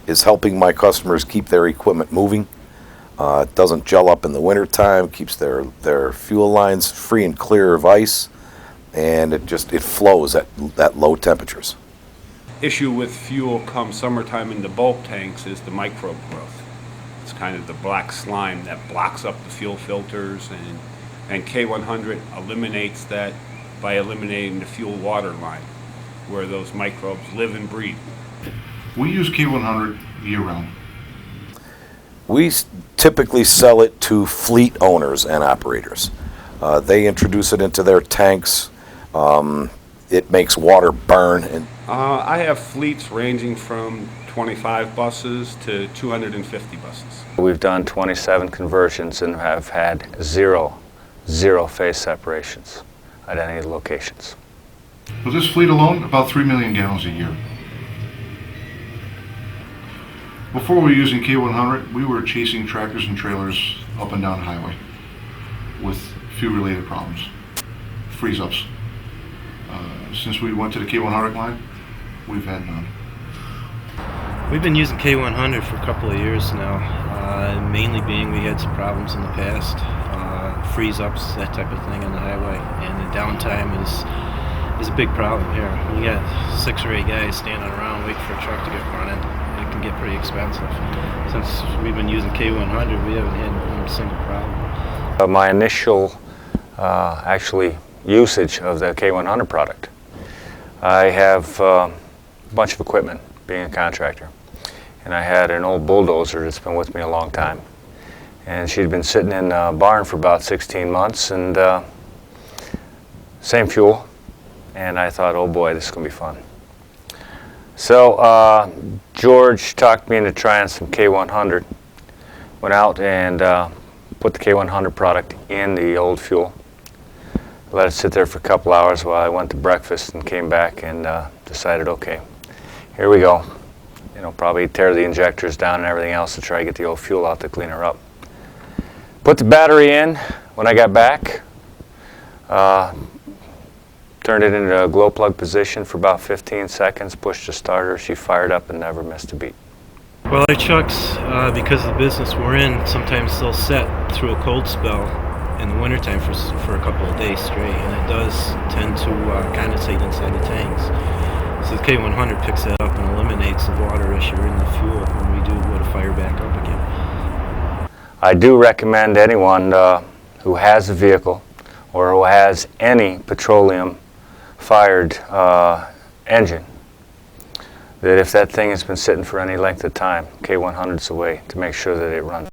is helping my customers keep their equipment moving. It doesn't gel up in the wintertime, keeps their fuel lines free and clear of ice, and it flows at low temperatures. Issue with fuel come summertime in the bulk tanks is the microbe growth. It's kind of the black slime that blocks up the fuel filters, and K100 eliminates that by eliminating the fuel water line where those microbes live and breathe. We use K100 year-round. We typically sell it to fleet owners and operators. They introduce it into their tanks. It makes water burn. I have fleets ranging from 25 buses to 250 buses. We've done 27 conversions and have had zero phase separations at any locations. With this fleet alone, about 3 million gallons a year. Before we were using K100, we were chasing tractors and trailers up and down the highway with fuel-related problems, freeze-ups. Since we went to the K100 line, we've had none. We've been using K100 for a couple of years now, mainly being we had some problems in the past, freeze-ups, that type of thing on the highway, and the downtime is a big problem here. We got 6 or 8 guys standing around waiting for a truck to get running. It can get pretty expensive. Since we've been using K100, we haven't had one single problem. My initial actually usage of the K100 product, I have a bunch of equipment being a contractor, and I had an old bulldozer that's been with me a long time, and she'd been sitting in a barn for about 16 months, and same fuel, and I thought, oh boy, this is going to be fun. So George talked me into trying some K100, went out and put the K100 product in the old fuel, let it sit there for a couple hours while I went to breakfast, and came back and decided, okay, here we go. You know, probably tear the injectors down and everything else to try to get the old fuel out to clean her up. Put the battery in when I got back, turned it into a glow plug position for about 15 seconds, pushed the starter, she fired up and never missed a beat. Well, our trucks, because of the business we're in, sometimes they'll set through a cold spell in the wintertime for a couple of days straight, and it does tend to condensate inside the tanks. So the K100 picks that up and eliminates the water issue in the fuel when we do go to fire back up again. I do recommend anyone who has a vehicle or who has any petroleum fired engine, that if that thing has been sitting for any length of time, K100's the way to make sure that it runs.